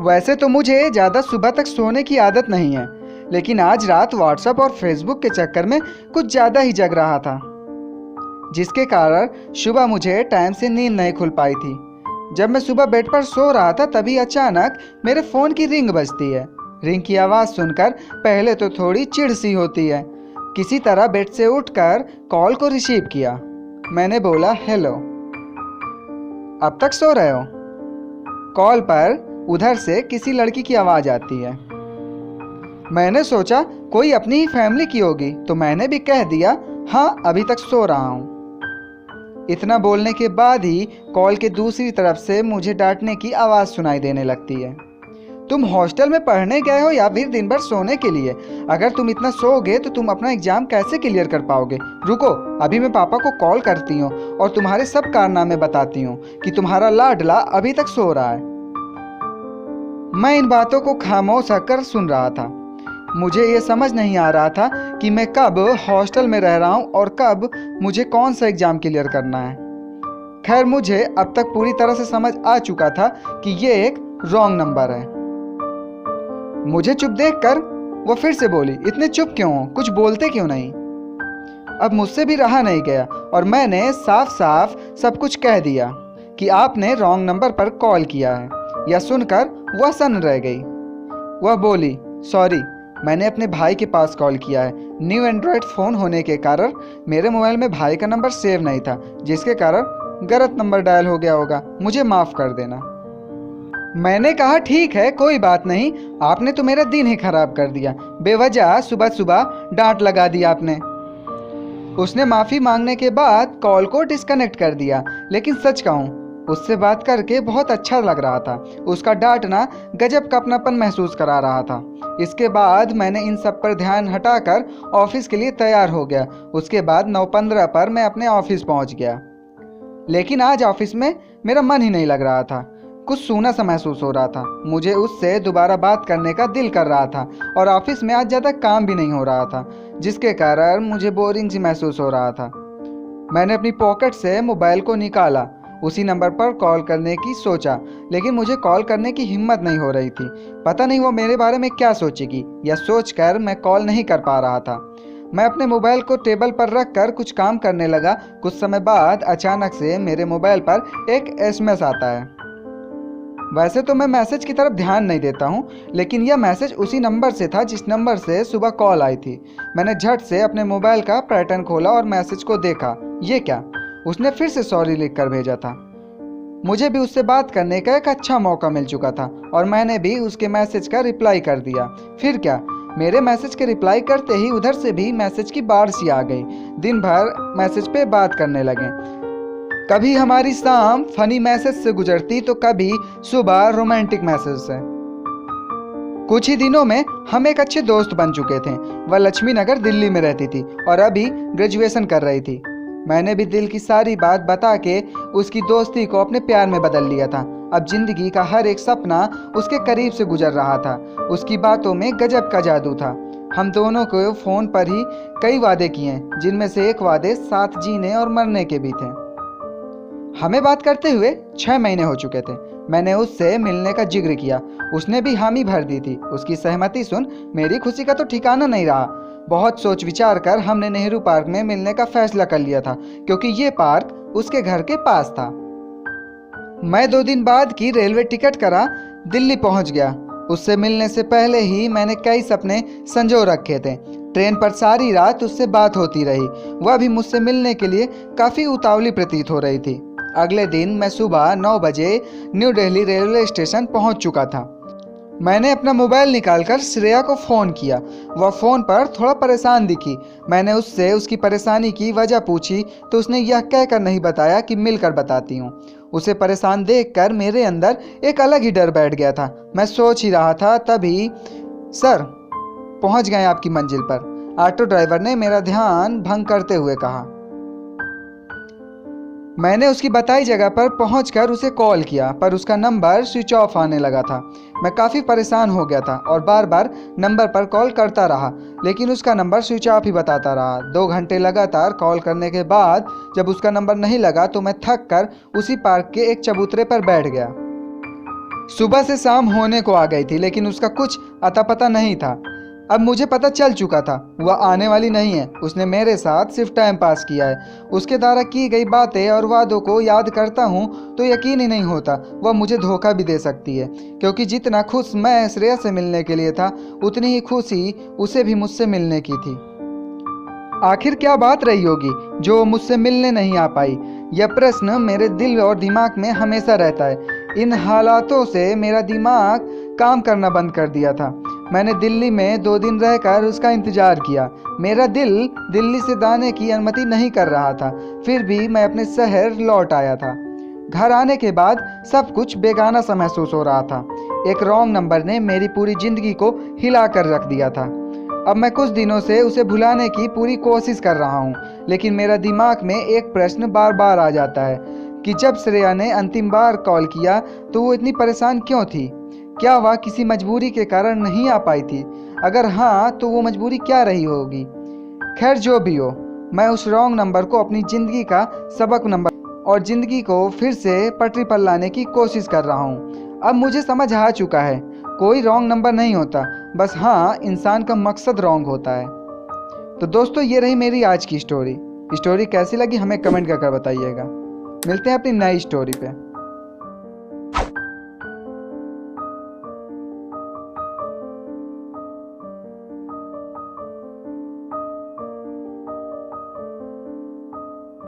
वैसे तो मुझे ज़्यादा सुबह तक सोने की आदत नहीं है, लेकिन आज रात व्हाट्सएप और फेसबुक के चक्कर में कुछ ज़्यादा ही जग रहा था, जिसके कारण सुबह मुझे टाइम से नींद नहीं खुल पाई थी। जब मैं सुबह बेड पर सो रहा था तभी अचानक मेरे फ़ोन की रिंग बजती है। रिंग की आवाज़ सुनकर पहले तो थोड़ी चिढ़ सी होती है। किसी तरह बेड से उठकर कॉल को रिसीव किया। मैंने बोला, हेलो, अब तक सो रहे हो? कॉल पर उधर से किसी लड़की की आवाज़ आती है। मैंने सोचा कोई अपनी ही फैमिली की होगी, तो मैंने भी कह दिया, हाँ अभी तक सो रहा हूँ। इतना बोलने के बाद ही कॉल के दूसरी तरफ से मुझे डांटने की आवाज़ सुनाई देने लगती है। तुम हॉस्टल में पढ़ने गए हो या फिर दिन भर सोने के लिए? अगर तुम इतना सोओगे तो तुम अपना एग्जाम कैसे क्लियर कर पाओगे? रुको, अभी मैं पापा को कॉल करती हूँ और तुम्हारे सब कारनामे बताती हूँ कि तुम्हारा लाडला अभी तक सो रहा है। मैं इन बातों को खामोश होकर सुन रहा था। मुझे ये समझ नहीं आ रहा था कि मैं कब हॉस्टल में रह रहा हूँ और कब मुझे कौन सा एग्ज़ाम क्लियर करना है। खैर, मुझे अब तक पूरी तरह से समझ आ चुका था कि ये एक रॉन्ग नंबर है। मुझे चुप देखकर वो फिर से बोली, इतने चुप क्यों हो? कुछ बोलते क्यों नहीं? अब मुझसे भी रहा नहीं गया और मैंने साफ साफ सब कुछ कह दिया कि आपने रॉन्ग नंबर पर कॉल किया है। यह सुनकर वह सन्न रह गई। वह बोली, सॉरी, मैंने अपने भाई के पास कॉल किया है। न्यू एंड्रॉयड फ़ोन होने के कारण मेरे मोबाइल में भाई का नंबर सेव नहीं था, जिसके कारण गलत नंबर डायल हो गया होगा। मुझे माफ़ कर देना। मैंने कहा, ठीक है, कोई बात नहीं। आपने तो मेरा दिन ही खराब कर दिया। बेवजह सुबह सुबह डांट लगा दी आपने। उसने माफ़ी मांगने के बाद कॉल को डिस्कनेक्ट कर दिया। लेकिन सच कहूँ, उससे बात करके बहुत अच्छा लग रहा था। उसका डांटना गजब का अपनापन महसूस करा रहा था। इसके बाद मैंने इन सब पर ध्यान हटाकर ऑफिस के लिए तैयार हो गया। उसके बाद 9:15 पर मैं अपने ऑफिस पहुंच गया। लेकिन आज ऑफिस में मेरा मन ही नहीं लग रहा था। कुछ सूना सा महसूस हो रहा था। मुझे उससे दोबारा बात करने का दिल कर रहा था और ऑफिस में आज ज़्यादा काम भी नहीं हो रहा था, जिसके कारण मुझे बोरिंग सी महसूस हो रहा था। मैंने अपनी पॉकेट से मोबाइल को निकाला, उसी नंबर पर कॉल करने की सोचा, लेकिन मुझे कॉल करने की हिम्मत नहीं हो रही थी। पता नहीं वो मेरे बारे में क्या सोचेगी। यह सोचकर मैं कॉल नहीं कर पा रहा था। मैं अपने मोबाइल को टेबल पर रखकर कुछ काम करने लगा। कुछ समय बाद अचानक से मेरे मोबाइल पर एक एसएमएस आता है। वैसे तो मैं मैसेज की तरफ ध्यान नहीं देता हूँ, लेकिन यह मैसेज उसी नंबर से था जिस नंबर से सुबह कॉल आई थी। मैंने झट से अपने मोबाइल का पैटर्न खोला और मैसेज को देखा। ये क्या? उसने फिर से सॉरी लिख कर भेजा था। मुझे भी उससे बात करने का एक अच्छा मौका मिल चुका था और मैंने भी उसके मैसेज का रिप्लाई कर दिया। फिर क्या, मेरे मैसेज के रिप्लाई करते ही उधर से भी मैसेज की बारिश ही आ गई। दिन भर मैसेज पे बात करने लगे। कभी हमारी शाम फनी मैसेज से गुजरती तो कभी सुबह रोमांटिक मैसेज से। कुछ ही दिनों में हम एक अच्छे दोस्त बन चुके थे। वह लक्ष्मी नगर दिल्ली में रहती थी और अभी ग्रेजुएशन कर रही थी। मैंने भी दिल की सारी बात बता के उसकी दोस्ती को अपने प्यार में बदल लिया था। अब जिंदगी का हर एक सपना उसके करीब से गुजर रहा था। उसकी बातों में गजब का जादू था। हम दोनों को फ़ोन पर ही कई वादे किए, जिनमें से एक वादे साथ जीने और मरने के भी थे। हमें बात करते हुए 6 महीने हो चुके थे। मैंने उससे मिलने का जिक्र किया। उसने भी हामी भर दी थी। उसकी सहमति सुन मेरी खुशी का तो ठिकाना नहीं रहा। बहुत सोच विचार कर हमने नेहरू पार्क में मिलने का फैसला कर लिया था, क्योंकि ये पार्क उसके घर के पास था। मैं 2 दिन बाद की रेलवे टिकट करा दिल्ली पहुंच गया। उससे मिलने से पहले ही मैंने कई सपने संजो रखे थे। ट्रेन पर सारी रात उससे बात होती रही। वह भी मुझसे मिलने के लिए काफ़ी उतावली प्रतीत हो रही थी। अगले दिन मैं सुबह 9 बजे न्यू दिल्ली रेलवे स्टेशन पहुंच चुका था। मैंने अपना मोबाइल निकालकर श्रेया को फ़ोन किया। वह फ़ोन पर थोड़ा परेशान दिखी। मैंने उससे उसकी परेशानी की वजह पूछी तो उसने यह कहकर नहीं बताया कि मिलकर बताती हूँ। उसे परेशान देखकर मेरे अंदर एक अलग ही डर बैठ गया था। मैं सोच ही रहा था तभी, सर पहुँच गए आपकी मंजिल पर, ऑटो ड्राइवर ने मेरा ध्यान भंग करते हुए कहा। मैंने उसकी बताई जगह पर पहुंचकर उसे कॉल किया, पर उसका नंबर स्विच ऑफ आने लगा था। मैं काफ़ी परेशान हो गया था और बार बार नंबर पर कॉल करता रहा, लेकिन उसका नंबर स्विच ऑफ ही बताता रहा। 2 घंटे लगातार कॉल करने के बाद जब उसका नंबर नहीं लगा तो मैं थक कर उसी पार्क के एक चबूतरे पर बैठ गया। सुबह से शाम होने को आ गई थी, लेकिन उसका कुछ अता पता नहीं था। अब मुझे पता चल चुका था वह आने वाली नहीं है। उसने मेरे साथ सिर्फ टाइम पास किया है। उसके द्वारा की गई बातें और वादों को याद करता हूँ तो यकीन ही नहीं होता वह मुझे धोखा भी दे सकती है, क्योंकि जितना खुश मैं श्रेया से मिलने के लिए था, उतनी ही खुशी उसे भी मुझसे मिलने की थी। आखिर क्या बात रही होगी जो मुझसे मिलने नहीं आ पाई? यह प्रश्न मेरे दिल और दिमाग में हमेशा रहता है। इन हालातों से मेरा दिमाग काम करना बंद कर दिया था। मैंने दिल्ली में 2 दिन रहकर उसका इंतजार किया। मेरा दिल दिल्ली से जाने की अनुमति नहीं कर रहा था, फिर भी मैं अपने शहर लौट आया था। घर आने के बाद सब कुछ बेगाना सा महसूस हो रहा था। एक रॉन्ग नंबर ने मेरी पूरी जिंदगी को हिला कर रख दिया था। अब मैं कुछ दिनों से उसे भुलाने की पूरी कोशिश कर रहा हूँ, लेकिन मेरा दिमाग में एक प्रश्न बार बार आ जाता है कि जब श्रेया ने अंतिम बार कॉल किया तो वो इतनी परेशान क्यों थी? क्या वह किसी मजबूरी के कारण नहीं आ पाई थी? अगर हाँ, तो वो मजबूरी क्या रही होगी? खैर, जो भी हो, मैं उस रॉन्ग नंबर को अपनी ज़िंदगी का सबक नंबर और ज़िंदगी को फिर से पटरी पर लाने की कोशिश कर रहा हूँ। अब मुझे समझ आ चुका है, कोई रॉन्ग नंबर नहीं होता, बस हाँ, इंसान का मकसद रॉन्ग होता है। तो दोस्तों, ये रही मेरी आज की स्टोरी कैसी लगी हमें कमेंट कर बताइएगा। मिलते हैं अपनी नई स्टोरी पे।